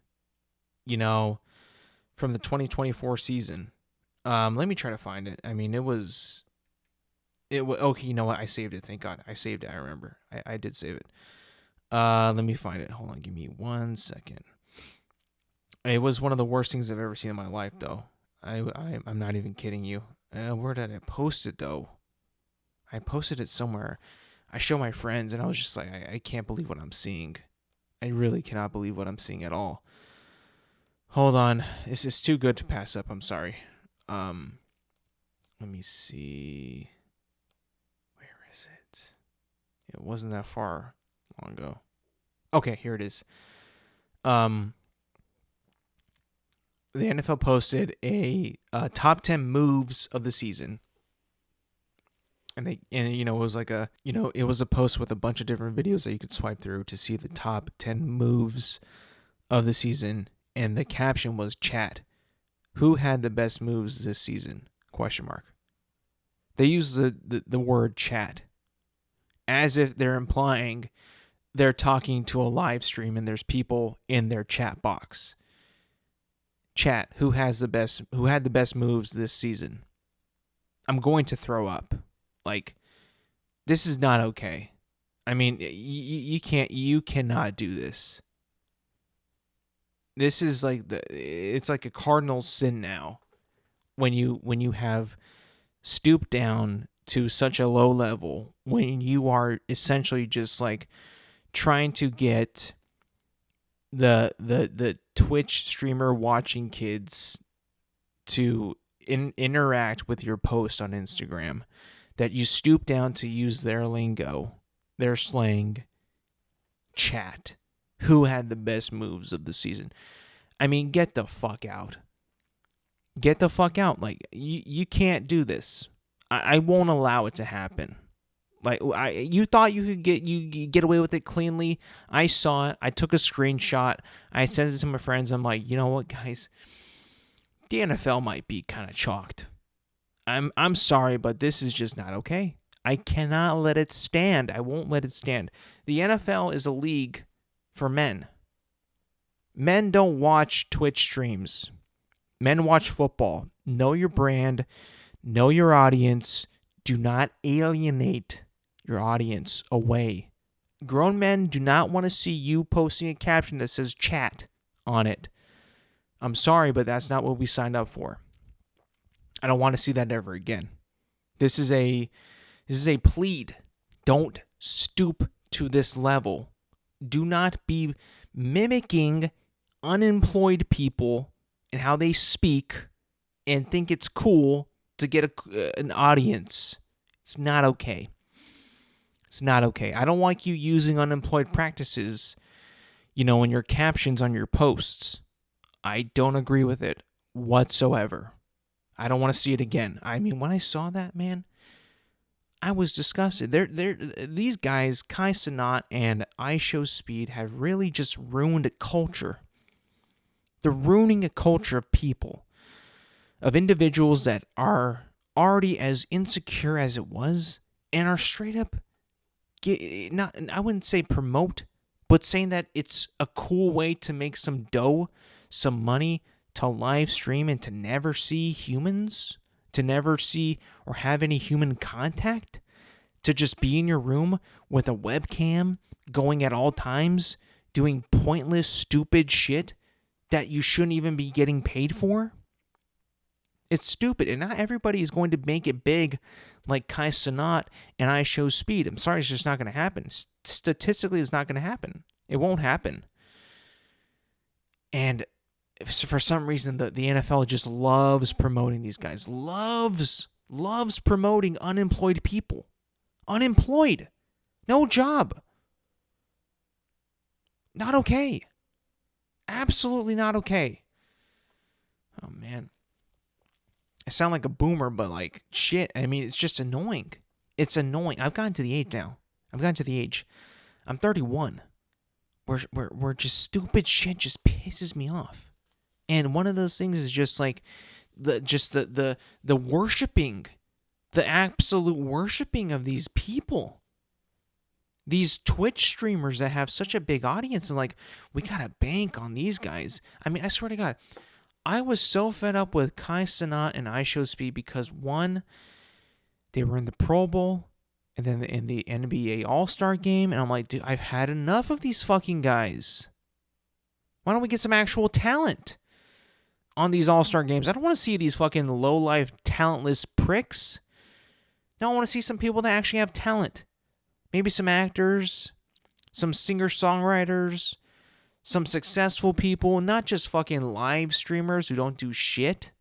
from the 2024 season. Let me try to find it. I mean, it was okay. You know what? I saved it. Thank God. I saved it. I remember. I did save it. Let me find it. Hold on. Give me 1 second. It was one of the worst things I've ever seen in my life, though. I'm not even kidding you. Where did I post it, though? I posted it somewhere. I show my friends, and I was just like, I can't believe what I'm seeing. I really cannot believe what I'm seeing at all. Hold on. This is too good to pass up. I'm sorry. Let me see. Where is it? It wasn't that far long ago. Okay, here it is. The NFL posted a top 10 moves of the season. And it was like it was a post with a bunch of different videos that you could swipe through to see the top 10 moves of the season. And the caption was, chat, who had the best moves this season? ? They use the word chat as if they're implying they're talking to a live stream and there's people in their chat box. Chat, who had the best moves this season? I'm going to throw up. Like, this is not okay. I mean, you cannot do this. This is like it's like a cardinal sin now when you have stooped down to such a low level, when you are essentially just like trying to get the Twitch streamer watching kids to interact with your post on Instagram, that you stoop down to use their lingo, their slang, chat. Who had the best moves of the season? I mean, get the fuck out. Get the fuck out. Like, you can't do this. I won't allow it to happen. Like, you thought you could get away with it cleanly. I saw it. I took a screenshot. I sent it to my friends. I'm like, you know what, guys? The NFL might be kind of chalked. I'm sorry, but this is just not okay. I cannot let it stand. I won't let it stand. The NFL is a league for men. Men don't watch Twitch streams. Men watch football. Know your brand. Know your audience. Do not alienate your audience away. Grown men do not want to see you posting a caption that says chat on it. I'm sorry, but that's not what we signed up for. I don't want to see that ever again. This is a plead. Don't stoop to this level. Do not be mimicking unemployed people and how they speak and think it's cool to get an audience. It's not okay. It's not okay. I don't like you using unemployed practices, in your captions on your posts. I don't agree with it whatsoever. I don't want to see it again. I mean, when I saw that, man, I was disgusted. These guys, Kai Cenat and iShowSpeed, have really just ruined a culture. They're ruining a culture of people, of individuals that are already as insecure as it was and are straight up, I wouldn't say promote, but saying that it's a cool way to make some dough, some money, to live stream and to never see humans, to never see or have any human contact, to just be in your room with a webcam going at all times, doing pointless, stupid shit that you shouldn't even be getting paid for. It's stupid, and not everybody is going to make it big like Kai Cenat and iShowSpeed. I'm sorry, it's just not going to happen. Statistically, it's not going to happen. It won't happen. And for some reason, the NFL just loves promoting these guys. Loves promoting unemployed people. Unemployed. No job. Not okay. Absolutely not okay. Oh, man. I sound like a boomer, but like, shit. I mean, it's just annoying. It's annoying. I've gotten to the age now. I'm 31. Where just stupid shit just pisses me off. And one of those things is just like the worshiping, the absolute worshiping of these people. These Twitch streamers that have such a big audience, and like, we gotta bank on these guys. I mean, I swear to God, I was so fed up with Kai Cenat and iShowSpeed because, one, they were in the Pro Bowl and then in the NBA All-Star game, and I'm like, dude, I've had enough of these fucking guys. Why don't we get some actual talent on these All-Star games? I don't want to see these fucking low-life, talentless pricks. No, I want to see some people that actually have talent. Maybe some actors, some singer-songwriters, some successful people, not just fucking live streamers who don't do shit.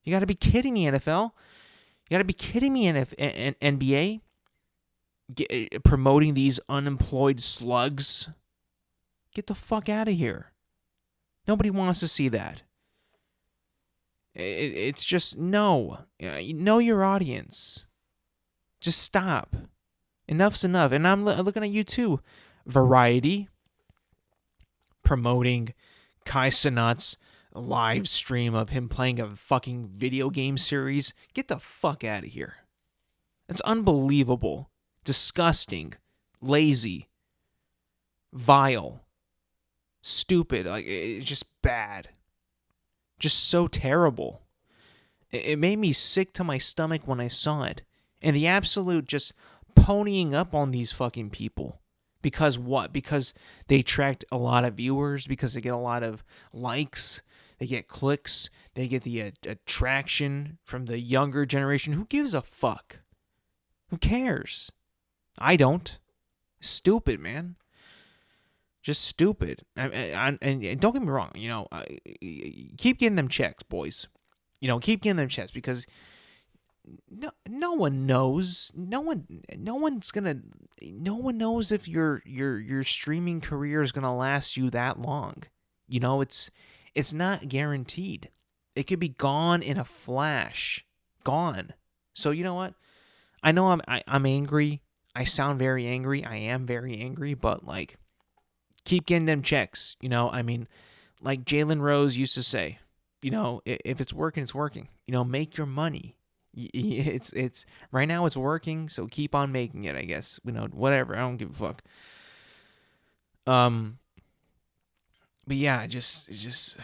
You got to be kidding me, NFL. You got to be kidding me, NBA. Promoting these unemployed slugs. Get the fuck out of here. Nobody wants to see that. It's just, no. Know your audience. Just stop. Enough's enough. And I'm looking at you too. Variety. Promoting Kai Cenat's live stream of him playing a fucking video game series. Get the fuck out of here. It's unbelievable. Disgusting. Lazy. Vile. Stupid. Like, it's just bad. Just so terrible. It made me sick to my stomach when I saw it. And the absolute just ponying up on these fucking people. Because what? Because they attract a lot of viewers, because they get a lot of likes, they get clicks, they get the attraction from the younger generation. Who gives a fuck? Who cares? I don't. Stupid, man. Just stupid. And don't get me wrong, keep getting them checks, boys. Keep getting them checks, because no one knows. No one knows if your streaming career is gonna last you that long. It's not guaranteed. It could be gone in a flash. Gone. So you know what? I know I'm angry. I sound very angry. I am very angry, but like, keep getting them checks. Like Jalen Rose used to say, if it's working, it's working. Make your money. It's right now it's working, so keep on making it, I guess. Whatever. I don't give a fuck. But yeah, it's just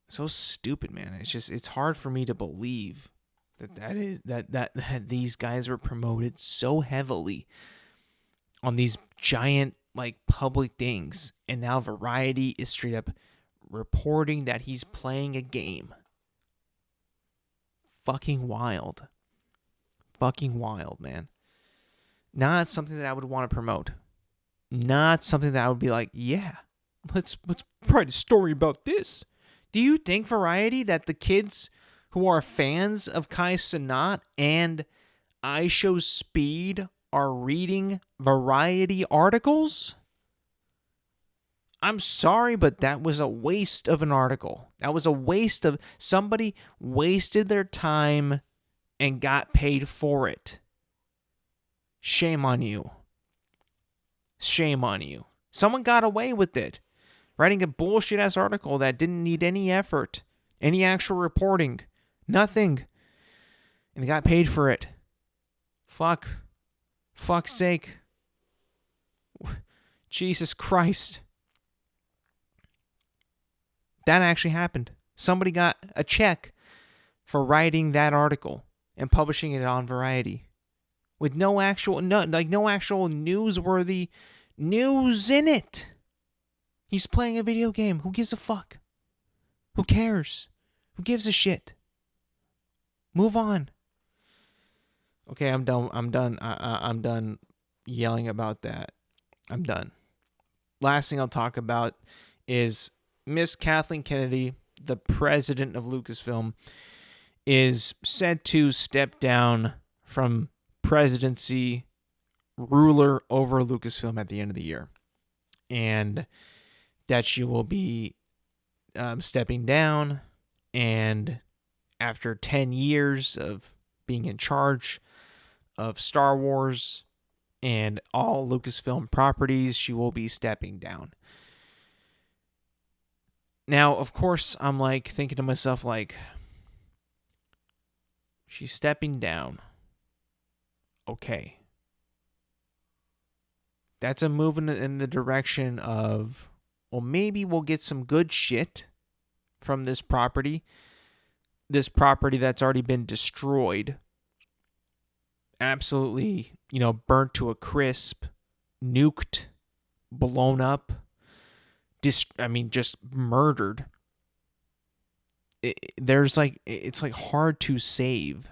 so stupid, man. It's hard for me to believe That these guys were promoted so heavily on these giant like public things, and now Variety is straight up reporting that he's playing a game. Fucking wild. Fucking wild, man. Not something that I would want to promote. Not something that I would be like, yeah, let's write a story about this. Do you think, Variety, that the kids who are fans of Kai Cenat and I Show Speed are reading Variety articles? I'm sorry, but that was a waste of an article. That was a waste of... Somebody wasted their time and got paid for it. Shame on you. Shame on you. Someone got away with it. Writing a bullshit-ass article that didn't need any effort, any actual reporting, nothing. And they got paid for it. Fuck's sake. Jesus Christ. That actually happened. Somebody got a check for writing that article and publishing it on Variety with no actual newsworthy news in it. He's playing a video game. Who gives a fuck? Who cares? Who gives a shit? Move on. Okay, I'm done. I'm done yelling about that. I'm done. Last thing I'll talk about is Miss Kathleen Kennedy, the president of Lucasfilm, is set to step down from presidency, ruler over Lucasfilm at the end of the year. And that she will be stepping down, and after 10 years of being in charge of Star Wars and all Lucasfilm properties, she will be stepping down. Now, of course, I'm like thinking to myself, like, she's stepping down. Okay. That's a move in the direction of, well, maybe we'll get some good shit from this property. This property that's already been destroyed. Absolutely, burnt to a crisp, nuked, blown up. Just murdered. It's hard to save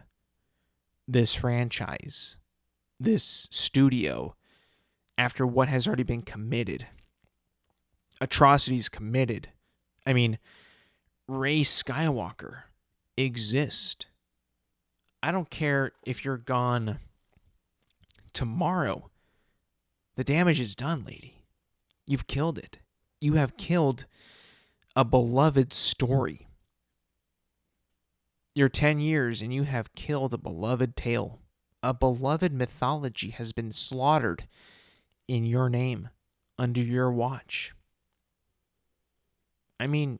this franchise, this studio, after what has already been committed. Atrocities committed. I mean, Rey Skywalker exists. I don't care if you're gone tomorrow. The damage is done, lady. You've killed it. You have killed a beloved story. You're 10 years and you have killed a beloved tale. A beloved mythology has been slaughtered in your name, under your watch. I mean,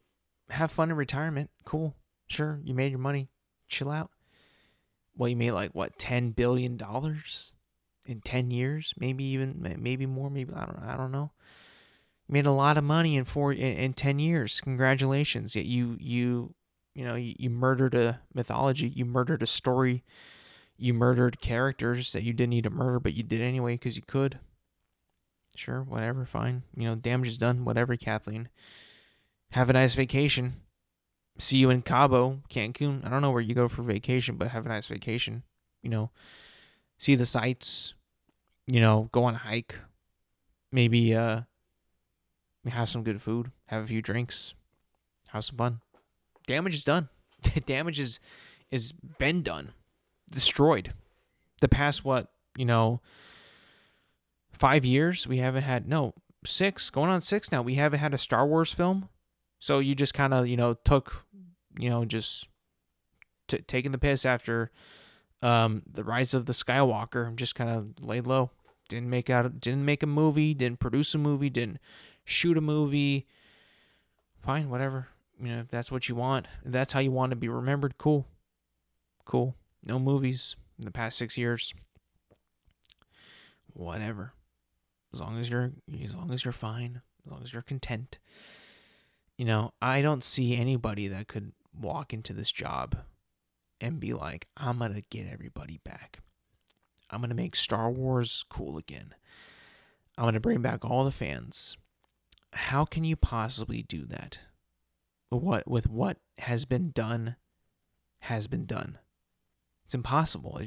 have fun in retirement. Cool. Sure, you made your money. Chill out. Well, you made $10 billion in 10 years? Maybe more, maybe, I don't know. You made a lot of money in 10 years. Congratulations. Yet you murdered a mythology. You murdered a story. You murdered characters that you didn't need to murder, but you did anyway because you could. Sure, whatever, fine. Damage is done. Whatever, Kathleen. Have a nice vacation. See you in Cabo, Cancun. I don't know where you go for vacation, but have a nice vacation. See the sights. Go on a hike. Maybe have some good food. Have a few drinks. Have some fun. Damage is done. Damage is been done. Destroyed. The past 5 years, we haven't had, 6, going on 6 now, we haven't had a Star Wars film. So you just kind of, took, just taking the piss after the Rise of the Skywalker, just kind of laid low. Didn't make a movie, didn't produce a movie, didn't shoot a movie. Fine, whatever. If that's what you want, if that's how you want to be remembered, cool. No movies in the past 6 years. Whatever. As long as you're fine, as long as you're content. I don't see anybody that could walk into this job and be like, I'm going to get everybody back. I'm going to make Star Wars cool again. I'm going to bring back all the fans. How can you possibly do that? With what has been done, has been done. It's impossible.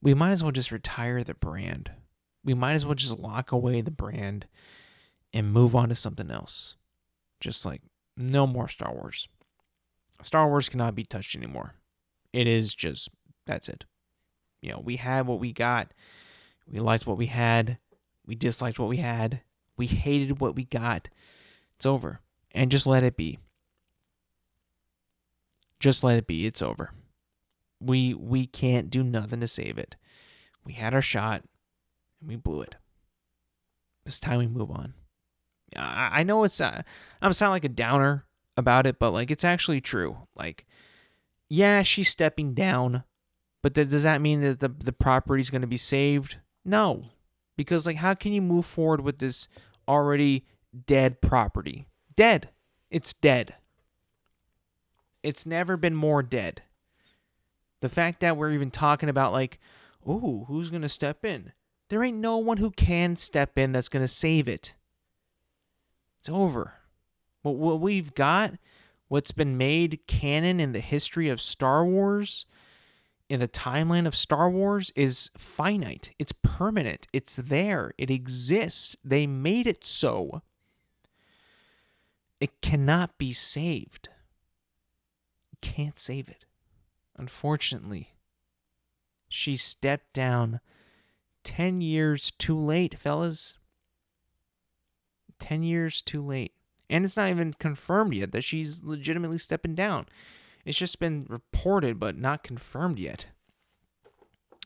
We might as well just retire the brand. We might as well just lock away the brand and move on to something else. Just like, no more Star Wars. Star Wars cannot be touched anymore. It is just, that's it. We had what we got. We liked what we had. We disliked what we had. We hated what we got. It's over. And just let it be. Just let it be. It's over. We can't do nothing to save it. We had our shot, and we blew it. It's time we move on. I know I'm sounding like a downer about it, but like it's actually true. Like, yeah, she's stepping down, but does that mean that the property's going to be saved? No, because like, how can you move forward with this already dead property? Dead. It's dead. It's never been more dead. The fact that we're even talking about like, ooh, who's going to step in? There ain't no one who can step in that's going to save it. It's over. But what we've got, what's been made canon in the history of Star Wars, in the timeline of Star Wars, is finite. It's permanent. It's there. It exists. They made it so. It cannot be saved. You can't save it. Unfortunately, she stepped down 10 years too late, fellas. 10 years too late. And it's not even confirmed yet that she's legitimately stepping down. It's just been reported, but not confirmed yet.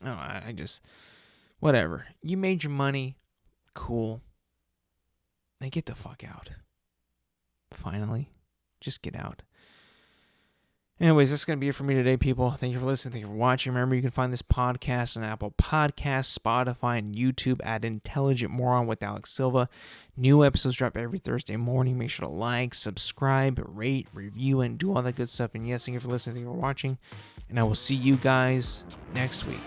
Oh, I just... Whatever. You made your money. Cool. Then get the fuck out. Finally. Just get out. Anyways, that's going to be it for me today, people. Thank you for listening. Thank you for watching. Remember, you can find this podcast on Apple Podcasts, Spotify, and YouTube at Intelligent Moron with Alex Silva. New episodes drop every Thursday morning. Make sure to like, subscribe, rate, review, and do all that good stuff. And yes, thank you for listening. Thank you for watching. And I will see you guys next week.